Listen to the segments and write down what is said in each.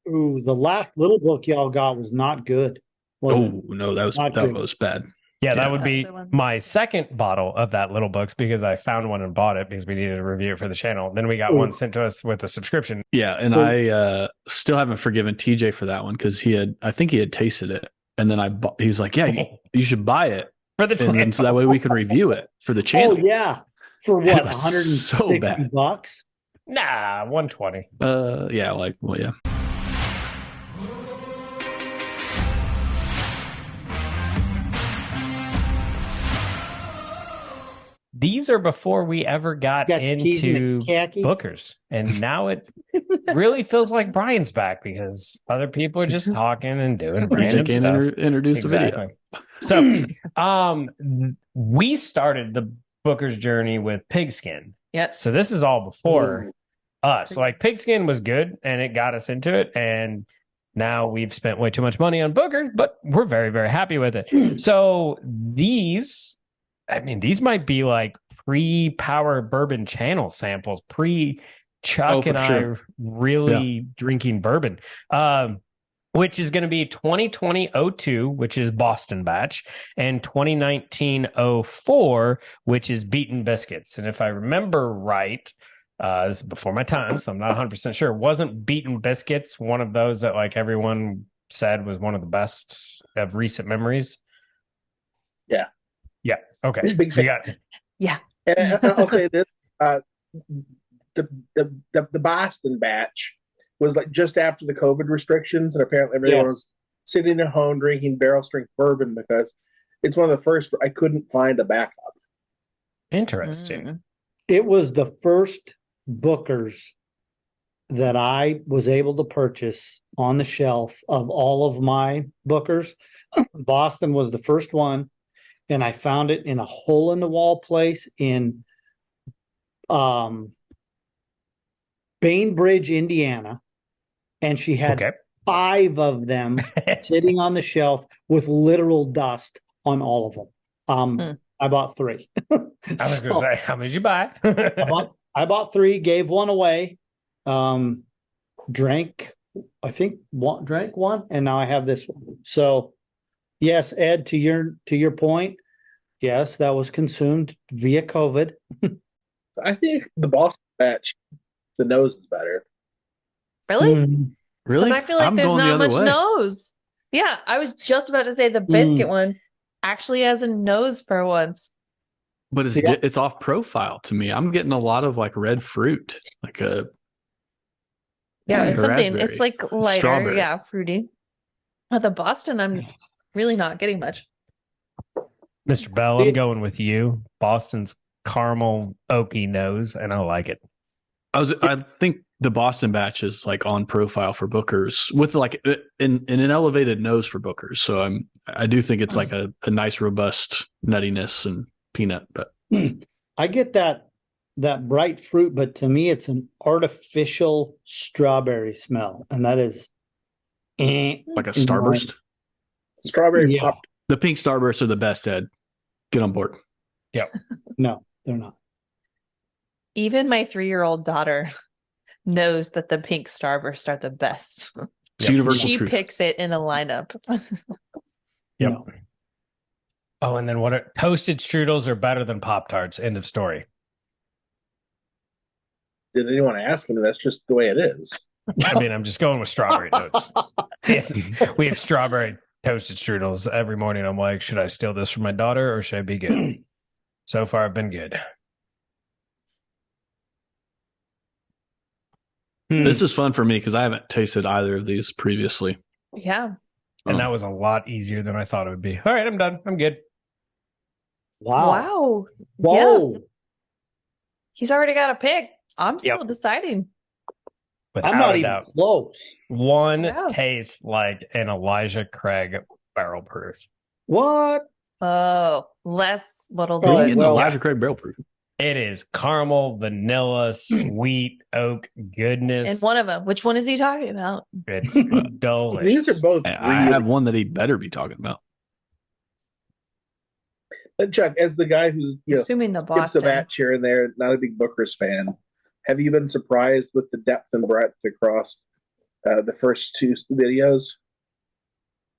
Ooh, the last little book y'all got was not good, was it? Oh no, Not that good. was bad. Yeah, that Yeah. would That's be the one. my second bottle of that little books because I found one and bought it because we needed to review it for the channel. Then we got Ooh. one sent to us with a subscription. Yeah, and So, I still haven't forgiven TJ for that one because I think he had tasted it, and then he was like, "Yeah, you should buy it," For the and then so that way we can review it for the oh channel. yeah, for And what? it was so bad. $160? Nah, 120. Yeah, well, yeah. These are before we ever got Got your keys in the into khakis? Bookers. And now it really feels like Brian's back because other people are just talking and doing DJ random can stuff. introduce the video. So we started the Booker's journey with Pigskin. Yep. So this is all before us. Like Pigskin was good and it got us into it. And now we've spent way too much money on Bookers, but we're very, very happy with it. So these might be like pre-Power Bourbon channel samples, pre-Chuck and sure. I really drinking bourbon. Which is going to be 2020-02, which is Boston batch, and 2019-04, which is Beaten Biscuits. And if I remember right, this is before my time, so I'm not 100% sure. Wasn't Beaten Biscuits one of those that like everyone said was one of the best of recent memories? Yeah. Yeah. Okay. Big fan. Yeah. And I'll say this: the Boston batch was like just after the COVID restrictions, and apparently everyone was sitting at home drinking barrel strength bourbon because it's one of the first I couldn't find a backup. Interesting. It was the first Bookers that I was able to purchase on the shelf of all of my Bookers. Boston was the first one, and I found it in a hole in the wall place in Bainbridge, Indiana. And she had 5 of them sitting on the shelf with literal dust on all of them. I bought 3. I was going to say, how many did you buy? I bought 3, gave one away, drank one, and now I have this one. So, yes, Ed, to your point, yes, that was consumed via COVID. So I think the Boston batch, the nose is better. Really? Really? Because I feel like there's not much nose. Yeah, I was just about to say the biscuit one actually has a nose for once. But it's off profile to me. I'm getting a lot of like red fruit, like a it's something. raspberry, It's like lighter, strawberry. Fruity. But the Boston, I'm really not getting much. Mr. Bell, I'm going with you. Boston's caramel oaky nose, and I like it. I think the Boston batch is like on profile for Bookers with like an elevated nose for Bookers. So I do think it's like a nice robust nuttiness and peanut. But I get that bright fruit, but to me it's an artificial strawberry smell, and that is like a Starburst. Strawberry pop. The pink Starbursts are the best, Ed. Get on board. Yep. No, they're not. Even my 3-year-old daughter knows that the pink Starburst are the best. It's universal She truth. picks it in a lineup. Yep. No. Oh, and then toasted strudels are better than Pop-Tarts. End of story. Did anyone ask him? That's just the way it is. I mean, I'm just going with strawberry notes. We have strawberry toasted strudels every morning. I'm like, should I steal this from my daughter or should I be good? So far, I've been good. This is fun for me because I haven't tasted either of these previously. Yeah. And that was a lot easier than I thought it would be. All right, I'm done. I'm good. Wow. Whoa. Yeah. He's already got a pick. I'm still deciding. Without I'm not a even doubt. close. One tastes like an Elijah Craig barrel proof. What? Oh, what'll do Are you it. getting Elijah Craig barrel proof? It is caramel, vanilla, sweet oak goodness. And one of them. Which one is he talking about? It's delicious. These are both. I have one that he'd better be talking about. But Chuck, as the guy who's assuming the skips Boston a batch here and there, not a big Booker's fan, have you been surprised with the depth and breadth across the first two videos.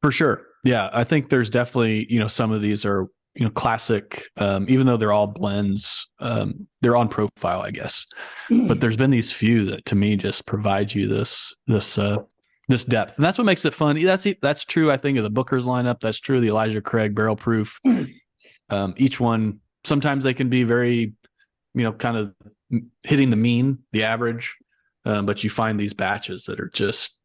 For sure. Yeah. I think there's definitely, some of these are, classic, even though they're all blends, they're on profile, I guess. But there's been these few that to me just provide you this depth. And that's what makes it fun. That's true, I think, of the Booker's lineup. That's true of the Elijah Craig Barrel Proof. Each one, sometimes they can be very, kind of hitting the mean, the average. But you find these batches that are just,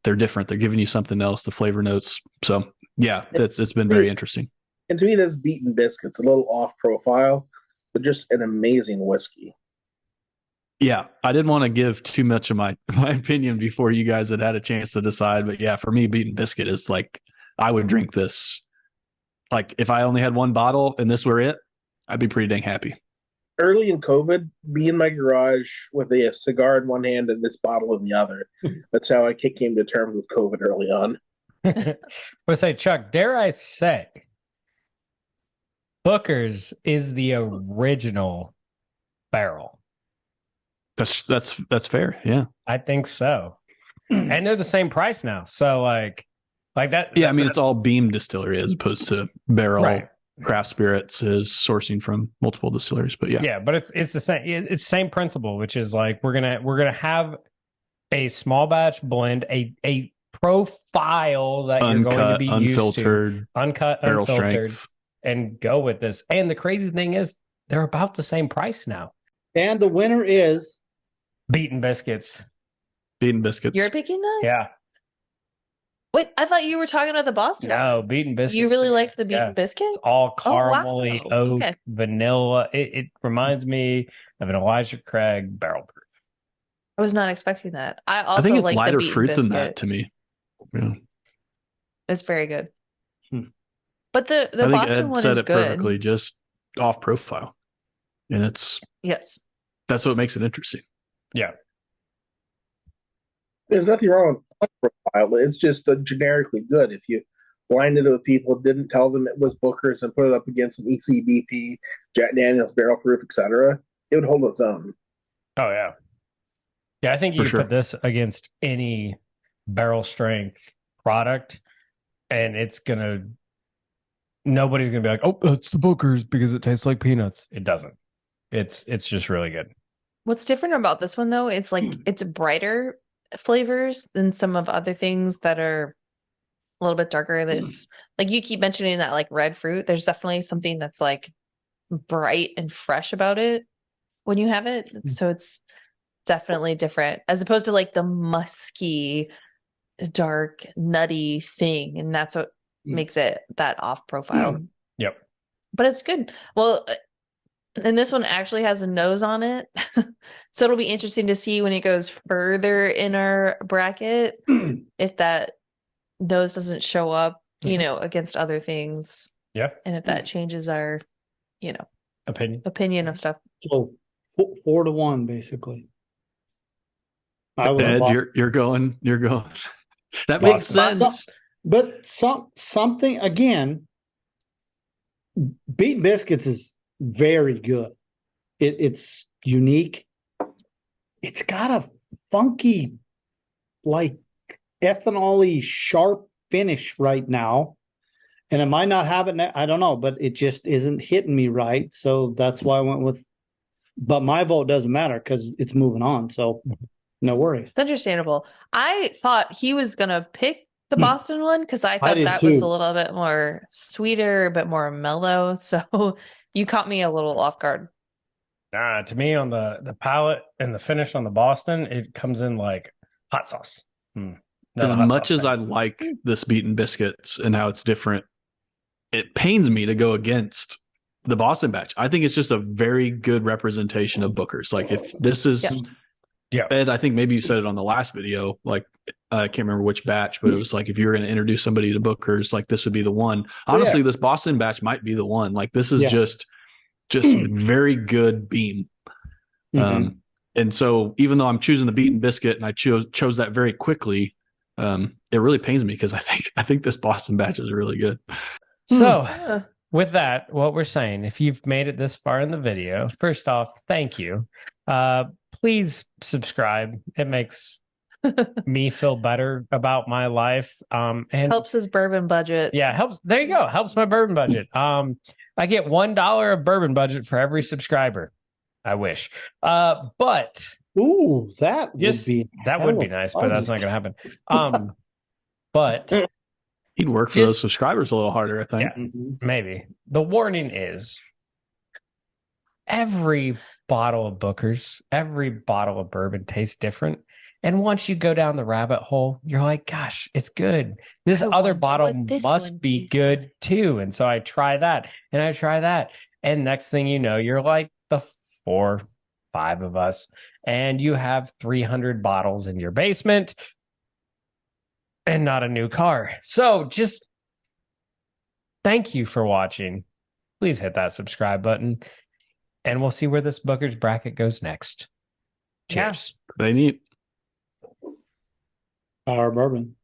they're different. They're giving you something else, the flavor notes. So yeah, it's been very interesting. And to me, that's Beaten Biscuits, a little off profile, but just an amazing whiskey. Yeah, I didn't want to give too much of my opinion before you guys had a chance to decide. But yeah, for me, Beaten Biscuit is like, I would drink this. Like if I only had one bottle and this were it, I'd be pretty dang happy. Early in COVID, be in my garage with a cigar in one hand and this bottle in the other. That's how I came to terms with COVID early on. But say, Chuck, dare I say, Booker's is the original barrel. That's fair. Yeah, I think so. And they're the same price now. So like that. Yeah, I mean, it's all Beam Distillery as opposed to barrel. Right. Craft Spirits is sourcing from multiple distilleries, but yeah, but it's the same. It's the same principle, which is like we're gonna have a small batch blend, a profile that you're going to be unfiltered, used to, uncut, barrel unfiltered, strength, and go with this. And the crazy thing is, they're about the same price now. And the winner is Beaten Biscuits. Beaten Biscuits. You're picking that? Yeah. Wait, I thought you were talking about the Boston. No, Beaten Biscuits. You really liked the Beaten Biscuit? It's all caramely, oak, Okay. vanilla. It reminds me of an Elijah Craig Barrel Proof. I was not expecting that. I think it's like lighter the fruit biscuit. than that to me. Yeah. It's very good. Hmm. But the I think Boston Ed one said is it good. perfectly, just off profile, and Yes. that's what makes it interesting. Yeah. There's nothing wrong with profile. It's just generically good. If you blinded it with people, didn't tell them it was Booker's, and put it up against an ECBP, Jack Daniels Barrel Proof, etc., it would hold its own. Oh yeah. Yeah, I think you For could sure. put this against any barrel strength product, and nobody's gonna be like, "Oh, it's the Booker's because it tastes like peanuts." It doesn't. It's just really good. What's different about this one though, it's like it's brighter flavors than some of other things that are a little bit darker. That's like you keep mentioning that like red fruit. There's definitely something that's like bright and fresh about it when you have it. So it's definitely different as opposed to like the musky, dark, nutty thing. And that's what makes it that off profile. Yep. But it's good. Well, and this one actually has a nose on it. So it'll be interesting to see when it goes further in our bracket if that nose doesn't show up, against other things. Yeah. And if that changes our, opinion of stuff. so 4-1 basically. I was Ed, you're going. That makes sense. But something again, Beaten Biscuits is very good. It's unique. It's got a funky, like ethanol-y, sharp finish right now. And it might not have it now, I don't know, but it just isn't hitting me right. So that's why I went with, but my vote doesn't matter because it's moving on. So no worries. It's understandable. I thought he was going to pick the Boston one because I thought did that was too. a little bit more sweeter, a bit more mellow. So you caught me a little off guard. To me, on the palate and the finish on the Boston, it comes in like hot sauce. As much as I like this Beaten Biscuits and how it's different, it pains me to go against the Boston batch. I think it's just a very good representation of Booker's. Like if this is, Ed, I think maybe you said it on the last video, like I can't remember which batch, but it was like if you were going to introduce somebody to Booker's, like this would be the one. Honestly, this Boston batch might be the one. Like this is just very good Beam. And so even though I'm choosing the Beaten Biscuit and I chose that very quickly, it really pains me because I think this Boston batch is really good. So with that, what we're saying, if you've made it this far in the video, first off, thank you. Please subscribe. It makes me feel better about my life. And Helps his bourbon budget. yeah, helps. There you go. Helps my bourbon budget. I get $1 of bourbon budget for every subscriber. I wish. But Ooh, that just would be that would be nice, but that's not going to happen. But He'd work for Just- those subscribers a little harder, I think. Yeah. maybe the warning is every bottle of Booker's, every bottle of bourbon tastes different. And once you go down the rabbit hole, you're like, gosh, it's good. This I other wonder bottle what this must one be tastes good like. too. And so I try that and I try that. And next thing you know, you're like the 4, 5 of us, and you have 300 bottles in your basement and not a new car. So just thank you for watching. Please hit that subscribe button, and we'll see where this Booker's bracket goes next. Yeah. Cheers. They need Our bourbon.